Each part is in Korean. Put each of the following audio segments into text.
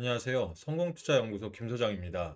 안녕하세요. 성공투자연구소 김 소장입니다.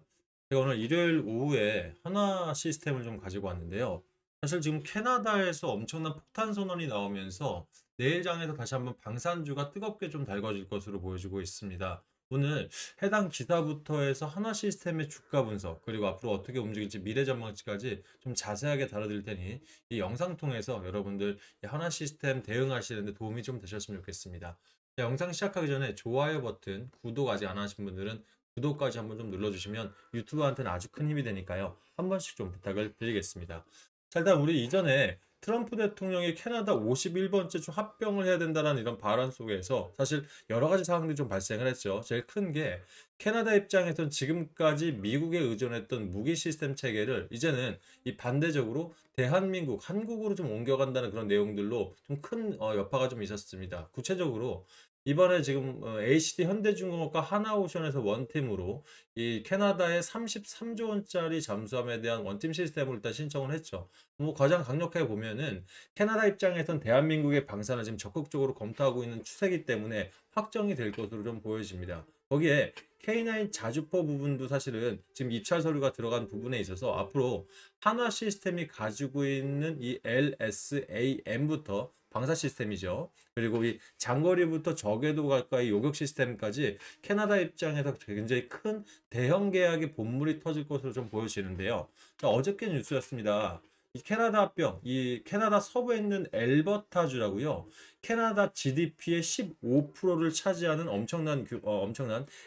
제가 오늘 일요일 오후에 하나 시스템을 좀 가지고 왔는데요. 사실 지금 캐나다에서 엄청난 폭탄 선언이 나오면서 내일 장에서 다시 한번 방산주가 뜨겁게 좀 달궈질 것으로 보여지고 있습니다. 오늘 해당 기사부터 해서 하나 시스템의 주가 분석, 그리고 앞으로 어떻게 움직일지 미래 전망치까지 좀 자세하게 다뤄드릴 테니 이 영상 통해서 여러분들 이 하나 시스템 대응하시는데 도움이 좀 되셨으면 좋겠습니다. 영상 시작하기 전에 좋아요 버튼, 구독 아직 안 하신 분들은 구독까지 한번 좀 눌러주시면 유튜브한테는 아주 큰 힘이 되니까요. 한 번씩 좀 부탁을 드리겠습니다. 자, 일단 우리 이전에 트럼프 대통령이 캐나다 51번째 주 합병을 해야 된다는 이런 발언 속에서 사실 여러 가지 상황들이 좀 발생을 했죠. 제일 큰 게 캐나다 입장에서는 지금까지 미국에 의존했던 무기 시스템 체계를 이제는 이 반대적으로 대한민국, 한국으로 좀 옮겨간다는 그런 내용들로 좀 큰 여파가 좀 있었습니다. 구체적으로 이번에 지금 HT 현대중공업과 하나오션에서 원팀으로 이 캐나다의 33조 원짜리 잠수함에 대한 원팀 시스템을 일단 신청을 했죠. 뭐 가장 강력하게 보면은 캐나다 입장에선 대한민국의 방산을 지금 적극적으로 검토하고 있는 추세이기 때문에 확정이 될 것으로 좀 보여집니다. 거기에 K9 자주포 부분도 사실은 지금 입찰 서류가 들어간 부분에 있어서 앞으로 한화 시스템이 가지고 있는 이 LSAM부터 방사 시스템이죠. 그리고 이 장거리부터 저궤도 가까이 요격 시스템까지 캐나다 입장에서 굉장히 큰 대형 계약의 본물이 터질 것으로 좀 보여지는데요. 자, 어저께 뉴스였습니다. 이 캐나다 합병, 이 캐나다 서부에 있는 엘버타주라고요. 캐나다 GDP의 15%를 차지하는 엄청난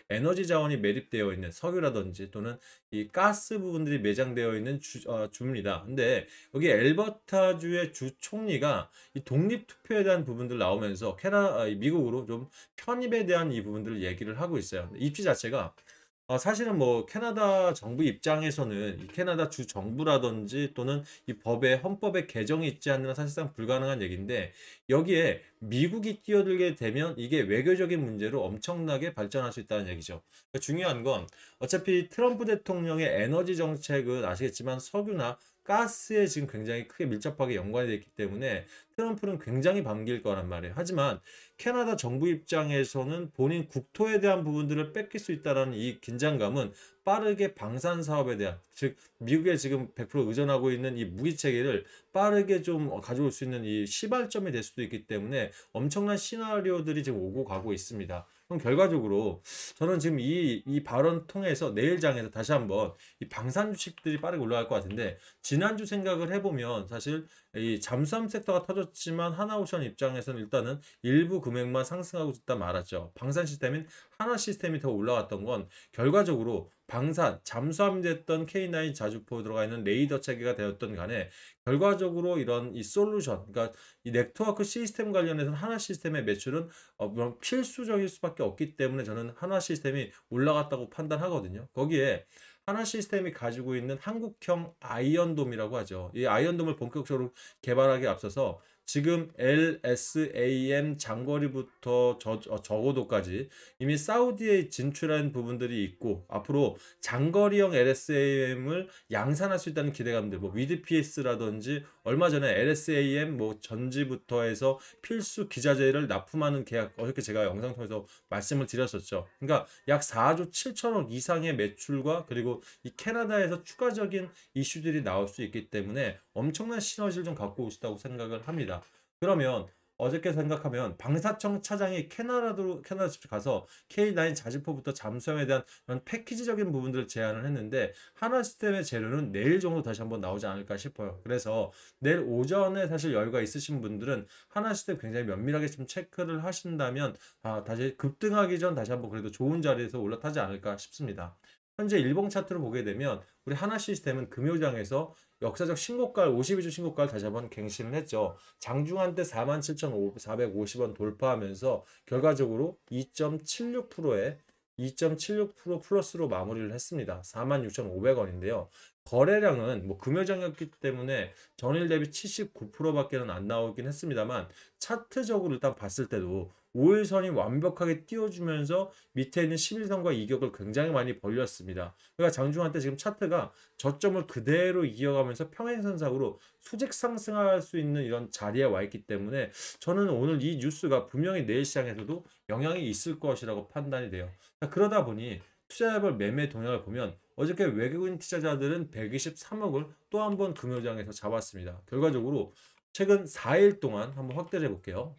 에너지 자원이 매립되어 있는 석유라든지 또는 이 가스 부분들이 매장되어 있는 주입니다. 근데 여기 엘버타주의 주 총리가 이 독립 투표에 대한 부분들 나오면서 미국으로 좀 편입에 대한 이 부분들을 얘기를 하고 있어요. 입지 자체가 사실은 뭐 캐나다 정부 입장에서는 이 캐나다 주 정부라든지 또는 이 헌법에 개정이 있지 않는 한 사실상 불가능한 얘기인데 여기에 미국이 뛰어들게 되면 이게 외교적인 문제로 엄청나게 발전할 수 있다는 얘기죠. 그러니까 중요한 건 어차피 트럼프 대통령의 에너지 정책은 아시겠지만 석유나 가스에 지금 굉장히 크게 밀접하게 연관이 되어 있기 때문에 트럼프는 굉장히 반길 거란 말이에요. 하지만 캐나다 정부 입장에서는 본인 국토에 대한 부분들을 뺏길 수 있다는 이 긴장감은 빠르게 방산 사업에 대한, 즉 미국에 지금 100% 의존하고 있는 이 무기 체계를 빠르게 좀 가져올 수 있는 이 시발점이 될 수도 있기 때문에 엄청난 시나리오들이 지금 오고 가고 있습니다. 그럼 결과적으로 저는 지금 이 발언 통해서 내일 장에서 다시 한번 이 방산 주식들이 빠르게 올라갈 것 같은데, 지난주 생각을 해보면 사실 이 잠수함 섹터가 터졌지만 하나오션 입장에서는 일단은 일부 금액만 상승하고 있다 말았죠. 방산 시스템인 하나 시스템이 더 올라갔던 건 결과적으로 잠수함이 됐던 K9 자주포 들어가 있는 레이더 체계가 되었던 간에 결과적으로 이런 이 솔루션, 그러니까 이 네트워크 시스템 관련해서는 하나 시스템의 매출은 물론 필수적일 수밖에 없기 때문에 저는 하나 시스템이 올라갔다고 판단하거든요. 거기에 하나 시스템이 가지고 있는 한국형 아이언돔이라고 하죠. 이 아이언돔을 본격적으로 개발하기 앞서서 지금 LSAM 장거리부터 저고도까지 이미 사우디에 진출한 부분들이 있고 앞으로 장거리형 LSAM을 양산할 수 있다는 기대감들, 뭐 위드PS라든지 얼마 전에 LSAM 뭐 전지부터 해서 필수 기자재를 납품하는 계약, 어저께 제가 영상 통해서 말씀을 드렸었죠. 그러니까 약 4조 7천억 이상의 매출과 그리고 이 캐나다에서 추가적인 이슈들이 나올 수 있기 때문에 엄청난 시너지를 좀 갖고 있다고 생각을 합니다. 그러면 어저께 생각하면 방사청 차장이 캐나다 직접 가서 K9 자주포부터 잠수함에 대한 그런 패키지적인 부분들을 제안을 했는데 하나 시스템의 재료는 내일 정도 다시 한번 나오지 않을까 싶어요. 그래서 내일 오전에 사실 여유가 있으신 분들은 하나 시스템 굉장히 면밀하게 좀 체크를 하신다면 다시 급등하기 전 다시 한번 그래도 좋은 자리에서 올라타지 않을까 싶습니다. 현재 일봉 차트를 보게 되면 우리 하나 시스템은 금요장에서 역사적 신고가를 52주 신고가를 다시 한번 갱신을 했죠. 장중한 때 47,450원 돌파하면서 결과적으로 2.76% 플러스로 마무리를 했습니다. 46,500원인데요. 거래량은 뭐 금요장이었기 때문에 전일 대비 79%밖에는 안 나오긴 했습니다만 차트적으로 일단 봤을 때도 5일선이 완벽하게 띄워주면서 밑에 있는 11선과 이격을 굉장히 많이 벌렸습니다. 그러니까 장중한 때 지금 차트가 저점을 그대로 이어가면서 평행선상으로 수직 상승할 수 있는 이런 자리에 와 있기 때문에 저는 오늘 이 뉴스가 분명히 내일 시장에서도 영향이 있을 것이라고 판단이 돼요. 그러다 보니 투자자별 매매 동향을 보면 어저께 외국인 투자자들은 123억을 또 한 번 금요장에서 잡았습니다. 결과적으로 최근 4일 동안 한번 확대를 해볼게요.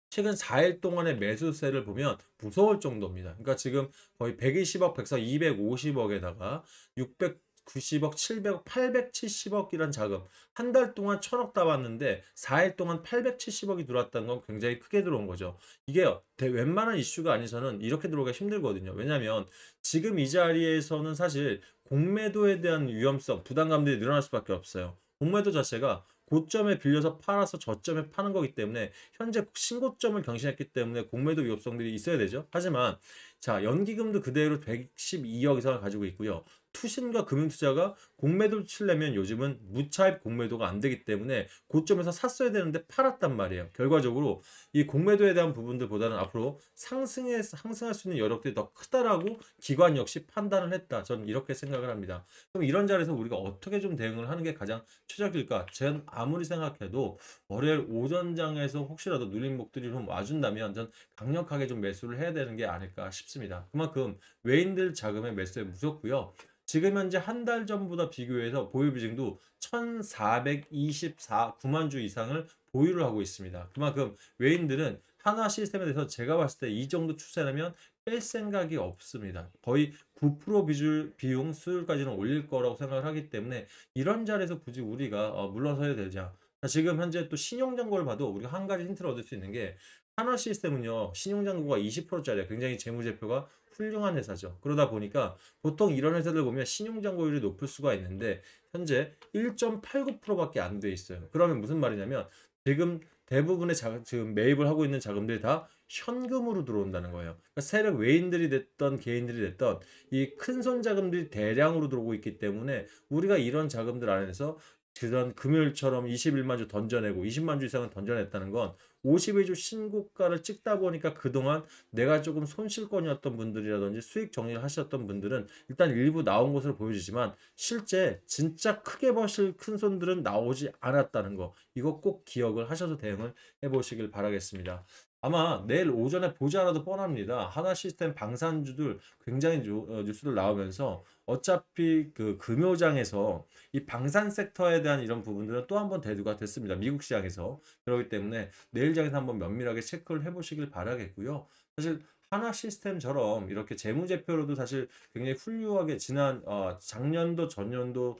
최근 4일 동안의 매수세를 보면 무서울 정도입니다. 그러니까 지금 거의 120억, 104, 250억에다가 690억, 700억, 870억이란 자금. 한 달 동안 1000억 따봤는데 4일 동안 870억이 들어왔다는 건 굉장히 크게 들어온 거죠. 이게 웬만한 이슈가 아니서는 이렇게 들어오기가 힘들거든요. 왜냐하면 지금 이 자리에서는 사실 공매도에 대한 위험성, 부담감들이 늘어날 수밖에 없어요. 공매도 자체가 고점에 빌려서 팔아서 저점에 파는 거기 때문에 현재 신고점을 경신했기 때문에 공매도 위협성들이 있어야 되죠. 하지만 자, 연기금도 그대로 112억 이상을 가지고 있고요. 투신과 금융투자가 공매도를 치려면 요즘은 무차입 공매도가 안 되기 때문에 고점에서 샀어야 되는데 팔았단 말이에요. 결과적으로 이 공매도에 대한 부분들보다는 앞으로 상승할 수 있는 여력들이 더 크다라고 기관 역시 판단을 했다. 저는 이렇게 생각을 합니다. 그럼 이런 자리에서 우리가 어떻게 좀 대응을 하는 게 가장 최적일까? 전 아무리 생각해도 월요일 오전장에서 혹시라도 눌린 목들이 좀 와준다면 전 강력하게 좀 매수를 해야 되는 게 아닐까 싶습니다. 그만큼 외인들 자금의 매수에 무섭고요. 지금 현재 한 달 전보다 비교해서 보유 비중도 1424 9만 주 이상을 보유를 하고 있습니다. 그만큼 외인들은 하나 시스템에 대해서 제가 봤을 때 이 정도 추세라면 뺄 생각이 없습니다. 거의 9% 비용 수율까지는 올릴 거라고 생각을 하기 때문에 이런 자리에서 굳이 우리가 물러서야 되자. 지금 현재 또 신용잔고를 봐도 우리가 한 가지 힌트를 얻을 수 있는 게 하나 시스템은요. 신용잔고가 20%짜리야. 굉장히 재무제표가 훌륭한 회사죠. 그러다 보니까 보통 이런 회사들 보면 신용잔고율이 높을 수가 있는데 현재 1.89%밖에 안 돼 있어요. 그러면 무슨 말이냐면 지금 대부분의 지금 매입을 하고 있는 자금들이 다 현금으로 들어온다는 거예요. 그러니까 세력 외인들이 됐던 개인들이 됐던 이 큰손 자금들이 대량으로 들어오고 있기 때문에 우리가 이런 자금들 안에서 그런 금요일처럼 21만 주 던져내고 20만 주 이상은 던져냈다는 건 52주 신고가를 찍다 보니까 그동안 내가 조금 손실권이었던 분들이라든지 수익 정리를 하셨던 분들은 일단 일부 나온 것으로 보여지지만 실제 진짜 크게 버실 큰 손들은 나오지 않았다는 거 이거 꼭 기억을 하셔서 대응을 해보시길 바라겠습니다. 아마 내일 오전에 보지 않아도 뻔합니다. 하나 시스템 방산주들 굉장히 뉴스들 나오면서 어차피 그 금요장에서 이 방산 섹터에 대한 이런 부분들은 또 한 번 대두가 됐습니다. 미국 시장에서. 그렇기 때문에 내일장에서 한번 면밀하게 체크를 해보시길 바라겠고요. 사실 하나 시스템처럼 이렇게 재무제표로도 사실 굉장히 훌륭하게 지난 작년도 전년도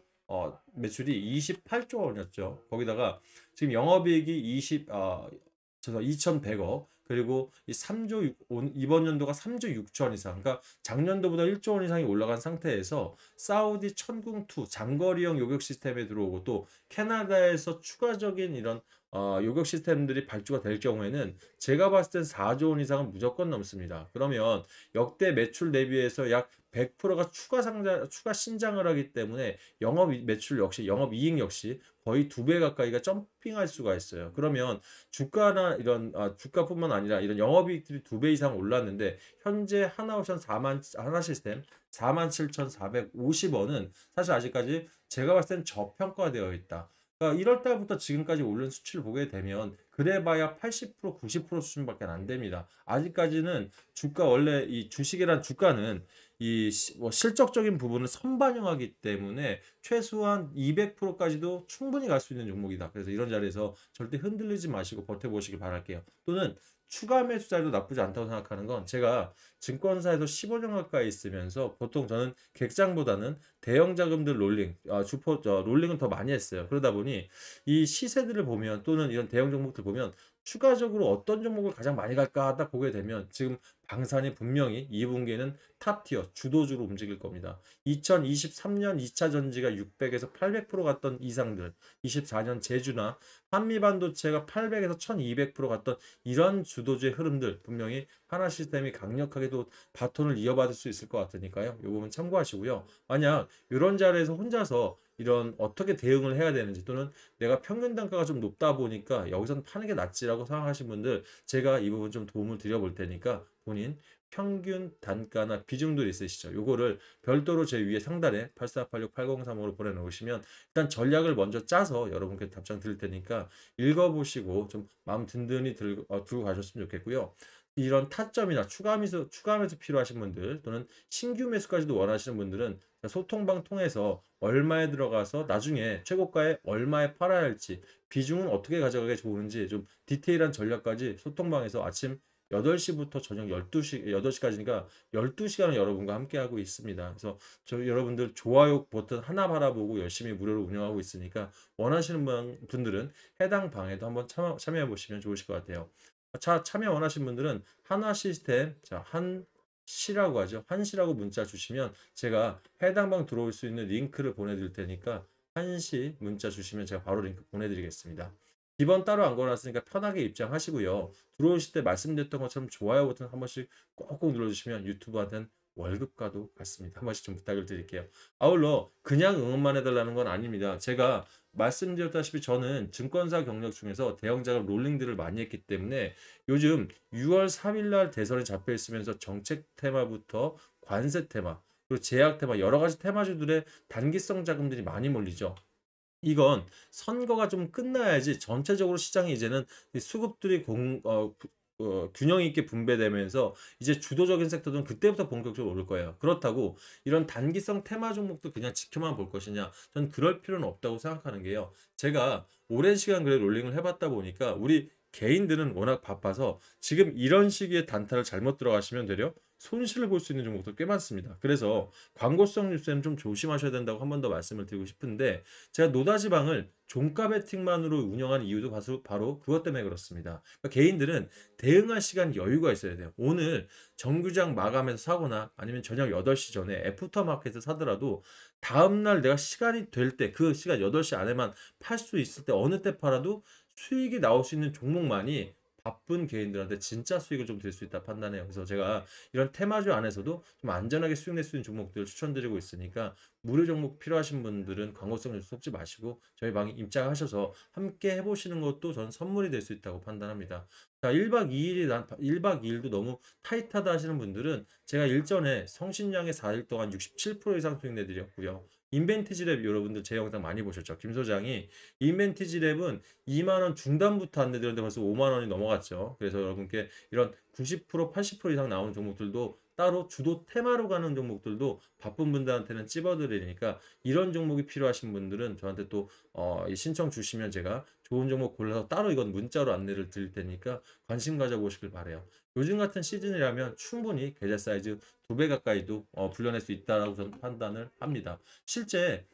매출이 28조 원이었죠. 거기다가 지금 영업이익이 2,100억 그리고 이 3조 이번 연도가 3조 6천 이상 그러니까 작년도보다 1조 원 이상이 올라간 상태에서 사우디 천궁2 장거리형 요격 시스템에 들어오고 또 캐나다에서 추가적인 이런 요격 시스템들이 발주가 될 경우에는 제가 봤을 땐 4조 원 이상은 무조건 넘습니다. 그러면 역대 매출 대비해서 약 100%가 추가 신장을 하기 때문에 영업 매출 역시 영업 이익 역시 거의 2배 가까이가 점핑할 수가 있어요. 그러면 주가나 이런 주가뿐만 아니라 이런 영업이익들이 2배 이상 올랐는데 현재 하나오션 하나 시스템 47,450원은 사실 아직까지 제가 봤을 땐 저평가되어 있다. 그러니까 1월 달부터 지금까지 오른 수치를 보게 되면 그래봐야 80% 90% 수준밖에 안 됩니다. 아직까지는 주가 원래 이 주식이란 주가는 뭐 실적적인 부분을 선반영하기 때문에 최소한 200%까지도 충분히 갈 수 있는 종목이다. 그래서 이런 자리에서 절대 흔들리지 마시고 버텨보시길 바랄게요. 또는 추가 매수 자리도 나쁘지 않다고 생각하는 건 제가 증권사에서 15년 가까이 있으면서 보통 저는 객장보다는 대형 자금들 롤링, 롤링은 더 많이 했어요. 그러다 보니 이 시세들을 보면 또는 이런 대형 종목들 보면 추가적으로 어떤 종목을 가장 많이 갈까 딱 보게 되면 지금 방산이 분명히 2분기에는 탑티어 주도주로 움직일 겁니다. 2023년 2차 전지가 600에서 800% 갔던 이상들, 24년 제주나 한미반도체가 800에서 1200% 갔던 이런 주도주의 흐름들 분명히 하나 시스템이 강력하게도 바톤을 이어받을 수 있을 것 같으니까요. 이 부분 참고하시고요. 만약 이런 자리에서 혼자서 이런 어떻게 대응을 해야 되는지, 또는 내가 평균 단가가 좀 높다 보니까 여기서는 파는 게 낫지라고 생각하신 분들, 제가 이 부분 좀 도움을 드려 볼 테니까 본인 평균 단가나 비중들 있으시죠? 요거를 별도로 제 위에 상단에 8486-8035로 보내놓으시면 일단 전략을 먼저 짜서 여러분께 답장 드릴 테니까 읽어보시고 좀 마음 든든히 들고 가셨으면 좋겠고요. 이런 타점이나 추가 매수 필요하신 분들, 또는 신규 매수까지도 원하시는 분들은 소통방 통해서 얼마에 들어가서 나중에 최고가에 얼마에 팔아야 할지, 비중은 어떻게 가져가게 좋은지 좀 디테일한 전략까지 소통방에서 아침 8시부터 저녁 12시, 8시까지니까 12시간을 여러분과 함께하고 있습니다. 그래서 여러분들 좋아요 버튼 하나 바라보고 열심히 무료로 운영하고 있으니까 원하시는 분들은 해당 방에도 한번 참여해 보시면 좋으실 것 같아요. 참여 원하시는 분들은 한화 시스템, 한시라고 하죠. 한시라고 문자 주시면 제가 해당 방 들어올 수 있는 링크를 보내드릴 테니까 한시 문자 주시면 제가 바로 링크 보내드리겠습니다. 기본 따로 안 걸어놨으니까 편하게 입장하시고요. 들어오실 때 말씀드렸던 것처럼 좋아요 버튼 한 번씩 꼭꼭 눌러주시면 유튜브한테는 월급과도 같습니다. 한 번씩 좀 부탁을 드릴게요. 아울러 그냥 응원만 해달라는 건 아닙니다. 제가 말씀드렸다시피 저는 증권사 경력 중에서 대형 자금 롤링들을 많이 했기 때문에 요즘 6월 3일 날 대선이 잡혀 있으면서 정책 테마부터 관세 테마, 그리고 제약 테마, 여러 가지 테마주들의 단기성 자금들이 많이 몰리죠. 이건 선거가 좀 끝나야지 전체적으로 시장이 이제는 수급들이 균형 있게 분배되면서 이제 주도적인 섹터들은 그때부터 본격적으로 오를 거예요. 그렇다고 이런 단기성 테마 종목도 그냥 지켜만 볼 것이냐? 전 그럴 필요는 없다고 생각하는 게요. 제가 오랜 시간 그래 롤링을 해봤다 보니까 우리 개인들은 워낙 바빠서 지금 이런 시기에 단타를 잘못 들어가시면 되려 손실을 볼 수 있는 종목도 꽤 많습니다. 그래서 광고성 뉴스에는 좀 조심하셔야 된다고 한 번 더 말씀을 드리고 싶은데, 제가 노다지방을 종가 베팅만으로 운영하는 이유도 바로 그것 때문에 그렇습니다. 그러니까 개인들은 대응할 시간 여유가 있어야 돼요. 오늘 정규장 마감해서 사거나 아니면 저녁 8시 전에 애프터마켓에서 사더라도 다음날 내가 시간이 될 때, 그 시간 8시 안에만 팔 수 있을 때 어느 때 팔아도 수익이 나올 수 있는 종목만이 바쁜 개인들한테 진짜 수익을 좀 될 수 있다 판단해요. 그래서 제가 이런 테마주 안에서도 좀 안전하게 수익 낼 수 있는 종목들을 추천드리고 있으니까, 무료 종목 필요하신 분들은 광고성 뉴스 속지 마시고 저희 방에 입장하셔서 함께 해보시는 것도 전 선물이 될 수 있다고 판단합니다. 자, 1박 2일도 너무 타이트하다 하시는 분들은 제가 일전에 성신양의 4일 동안 67% 이상 수익 내드렸고요. 인벤티지랩 여러분들 제 영상 많이 보셨죠? 김 소장이 인벤티지랩은 2만 원 중단부터 안 내드렸는데 벌써 5만 원이 넘어갔죠. 그래서 여러분께 이런 90%, 80% 이상 나오는 종목들도 따로 주도 테마로 가는 종목들도 바쁜 분들한테는 찝어드리니까, 이런 종목이 필요하신 분들은 저한테 또 신청 주시면 제가 좋은 종목 골라서 따로 이건 문자로 안내를 드릴 테니까 관심 가져보시길 바래요. 요즘 같은 시즌이라면 충분히 계좌 사이즈 2배 가까이도 불려낼 수 있다라고 저는 판단을 합니다. 실제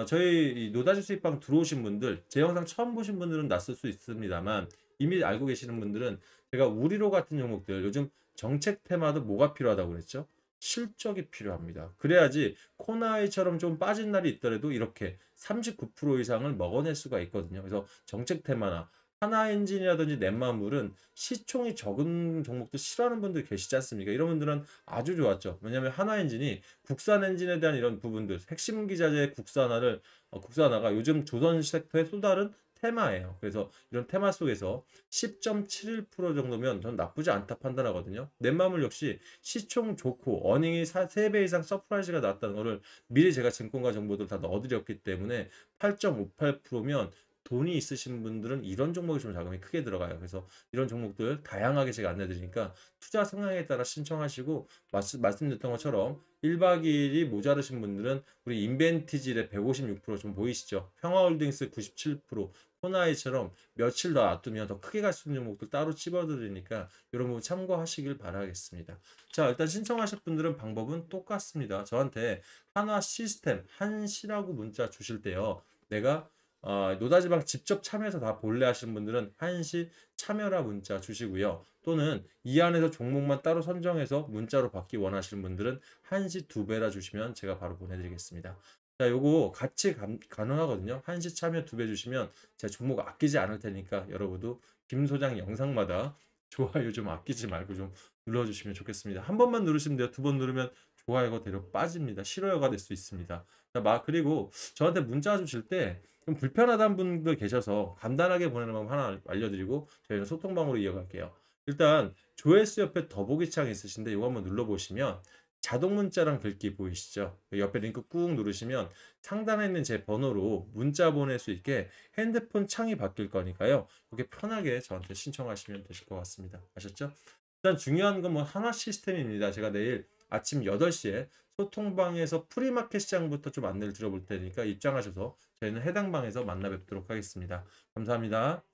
저희 이 노다지 수익방 들어오신 분들, 제 영상 처음 보신 분들은 낯설 수 있습니다만 이미 알고 계시는 분들은 제가 우리로 같은 종목들, 요즘 정책 테마도 뭐가 필요하다고 그랬죠? 실적이 필요합니다. 그래야지 코나이처럼 좀 빠진 날이 있더라도 이렇게 39% 이상을 먹어낼 수가 있거든요. 그래서 정책 테마나 하나엔진이라든지 넷마물은 시총이 적은 종목도 싫어하는 분들 계시지 않습니까? 이런 분들은 아주 좋았죠. 왜냐하면 하나엔진이 국산 엔진에 대한 이런 부분들, 핵심 기자재 국산화가 요즘 조선 섹터의 또 다른 테마예요. 그래서 이런 테마 속에서 10.71% 정도면 전 나쁘지 않다 판단하거든요. 넷마물 역시 시총 좋고 어닝이 3배 이상 서프라이즈가 났다는 거를 미리 제가 증권가 정보들 다 넣어드렸기 때문에 8.58%면 돈이 있으신 분들은 이런 종목이 좀 자금이 크게 들어가요. 그래서 이런 종목들 다양하게 제가 안내드리니까 투자 성향에 따라 신청하시고, 말씀드렸던 것처럼 1박 2일이 모자르신 분들은 우리 인벤티지의 156%좀 보이시죠? 평화홀딩스 97%, 호나이처럼 며칠 더 놔두면 더 크게 갈 수 있는 종목들 따로 찝어드리니까 이런 부분 참고하시길 바라겠습니다. 자, 일단 신청하실 분들은 방법은 똑같습니다. 저한테 한화 시스템, 한시라고 문자 주실 때요, 내가 노다지방 직접 참여해서 다 볼래 하시는 분들은 한시 참여라 문자 주시고요. 또는 이 안에서 종목만 따로 선정해서 문자로 받기 원하시는 분들은 한시 2배라 주시면 제가 바로 보내드리겠습니다. 자, 요거 같이 가능하거든요. 한시 참여 2배 주시면 제가 종목 아끼지 않을 테니까 여러분도 김 소장 영상마다 좋아요 좀 아끼지 말고 좀 눌러주시면 좋겠습니다. 한 번만 누르시면 돼요. 두 번 누르면 좋아요가 되려 빠집니다. 싫어요가 될 수 있습니다. 자, 그리고 저한테 문자 주실 때 좀 불편하다는 분들 계셔서 간단하게 보내는 방법 하나 알려드리고 저희는 소통방으로 이어갈게요. 일단 조회수 옆에 더보기 창이 있으신데 이거 한번 눌러보시면 자동 문자랑 글귀 보이시죠? 옆에 링크 꾹 누르시면 상단에 있는 제 번호로 문자 보낼 수 있게 핸드폰 창이 바뀔 거니까요. 그렇게 편하게 저한테 신청하시면 되실 것 같습니다. 아셨죠? 일단 중요한 건 뭐 하나 시스템입니다. 제가 내일 아침 8시에 소통방에서 프리마켓 시장부터 좀 안내를 드려볼 테니까 입장하셔서 저희는 해당 방에서 만나 뵙도록 하겠습니다. 감사합니다.